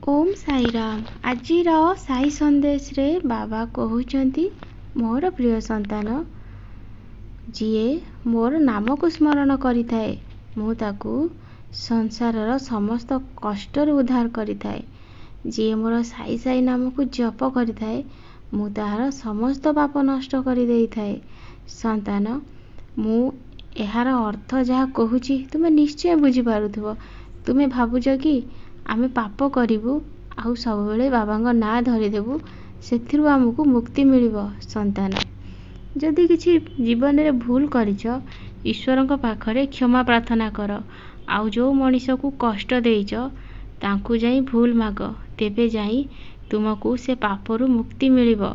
ओम साई राम। आजिर साई संदेश रे बाबा कहउचंती मोर प्रिय संतान जीए मोर नाम को स्मरण करिथाए मु ताकू संसारर समस्त कष्टर उद्धार करिथाए। जीए मोर साई साई नाम को जप करिथाए मु ताहार समस्त पाप नष्ट करि देइथाए। संतान मु एहार अर्थ जहाँ कहूची तुमे निश्चय बुझी पारुथबो। तुमे भाबुच कि आमे पाप करिबु आउ सब बेले बाबा ना धरिदेबु सेथिरु आमको मुक्ति मिलिबो। संतान जदि किछि जीवन रे भूल करिछ ईश्वर को पाखरे क्षमा प्रार्थना कर। आउ जो मनीष को कष्ट देइछ तांकु जाई भूल माग तेबे जाई तुमको से पापरु मुक्ति मिलिबो।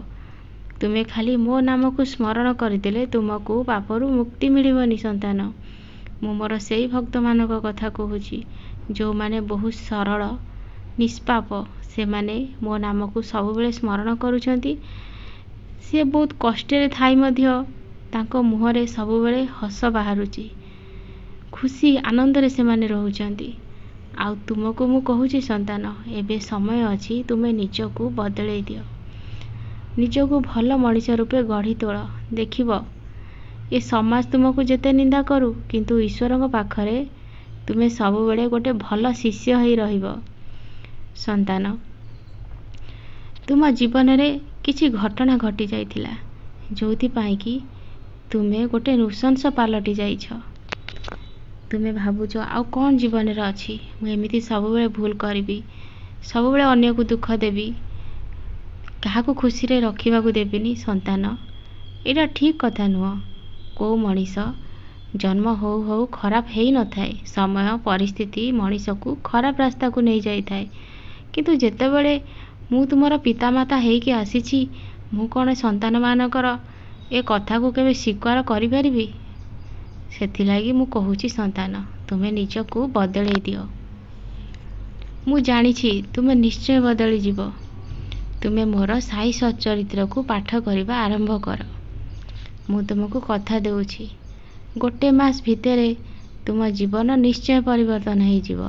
तुमे खाली मो नाम को स्मरण करदेले तुमको पापरु मुक्ति मिलिबनी। संतान मु मोर सेई भक्त मानक कथा कहूची जो माने बहुत सरल निष्पाप से माने मो नाम को सब बेले स्मरण करूछंती। से बहुत कष्ट रे थाई मध्य तांको मुहरे सब बेले हस बाहरुची खुशी आनंद रे से माने रहउछंती। आउ तुमको मु कहूची संतान एबे समय अछि तुमे निजको बदलै दियो निजको भल मनीष रूपे गढ़ी तोल। देखिबो ए समाज तुमको जेते निंदा करू किंतु ईश्वर को पाखरे तुमे सब बेले गोटे भल शिष्य होई रहिबो। संतान तुम जीवन रे किछि घटना घटी जाइथिला जोथि पाई कि तुमे गोटे नृशंस पालटी जाइछ। तुमे भाबुछ आउ कोन जीवन रे अछि मु एमिति सब बेले भूल करबी सब बेले अन्य को दुख देबी काहा को खुशी रे रखिबा को देबिनी। संतान एटा ठीक कथा नुह। को मनीष जन्म हो हो खराब हेई न थाए समय परिस्थिति मनीष को खराब रास्ता को नहीं जाई थाए किंतु जेते बेले मु तुमर पितामाता हेई आसीछि मु कोन संतान मानकर ए कथा को केबे स्वीकार करि परिबी। सेथि लागि मु कहूची संतान तुमे निजको बदलै दियो। मु जानिछि तुमे निश्चय बदली जीवो। तुमे मोर साई सच्चरित्र को पाठ करिबा आरंभ कर। मु तुमको कथा देउछि गोटे मास भितरे तुम जीवन निश्चय परिवर्तन हो जीवो।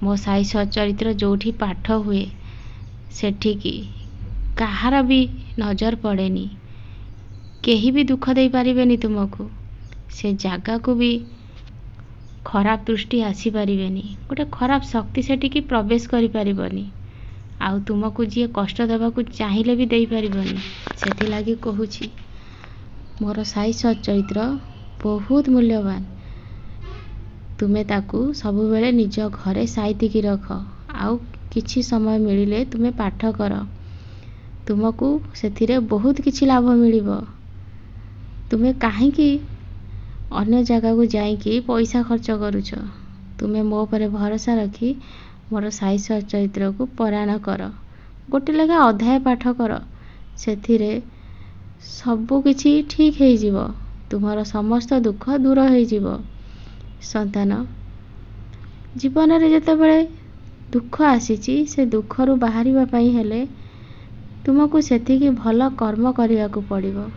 मो साई सच्चरित्र जोठी पाठ हुए सेठिकी कहार भी नजर पड़ेनी केही भी दुख दे पारिबेनी तुमको से जागा को भी खराब दृष्टि आसी पारिबेनी गोटे खराब शक्ति सेठिकी प्रवेश करि पारिबनी आउ तुमको जी कष्ट देबा को चाहिले भी दे पारिबनी। सेथि लागि कहूची मोर साई सच्चरित्र बहुत मूल्यवान। तुमे ताकू सब बेले निज घरे साइती की रख आउ किछि समय मिलिले तुमे पाठ कर तुमको सेथिरे बहुत किछि लाभ मिलिबो। तुमे काहे कि अन्य जगह को जाई कि पैसा खर्च करूछ तुमे मो परे भरोसा रखी मोर साई सच्चरित्र को पारायण कर गोटे लगा अध्याय पाठ कर सेथिरे सब किछि ठीक हे जीवो तुमर समस्त दुख दूर हो जीवो। संतान जीवन रे जते बेले दुख आसीची से दुख रु बाहरिबा पई हेले तुमको सेति की भल कर्म करिया को पड़िबो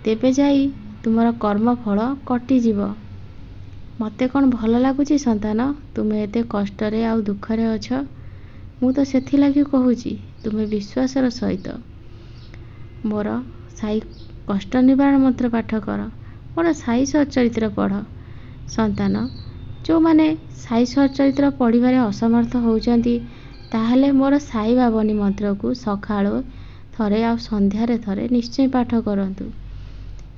तेबे जाई तुमर कर्म फल कटि जीवो। मते कोन भल लागुची संतान तुमे एते कष्ट रे आ दुख रे अछ मु तो सेथि लागि कहूची तुमे विश्वासर सहित मोर साई कष्ट निवारण मंत्र पाठ कर मोर साई सच्चरित्र पढ़। संतान जो माने साई सच्चरित्र पढ़िबारे असमर्थ होउचंती ताहले मोर साई बाबनी मंत्र को सखाळो थरे आ संध्या रे थरे निश्चय पाठ करंतु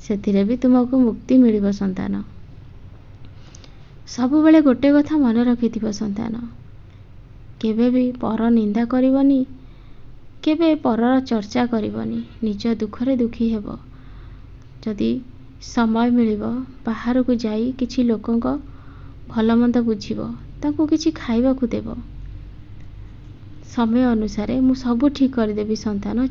सेथिरे भी तुमको मुक्ति मिलिबो। संतान सब बेले गोटे कथा मन रखिथिबो संतान केबे भी पर निंदा करिवनी केबे परर चर्चा करिवनी निज दुख रे दुखी हेबो। जदि समय मिलिबो बाहर को जाई किछि लोकन को भल मंद बुझिबो ताको किछि खाइबा को देबो समय अनुसार मु सब ठीक कर देबी। संतान।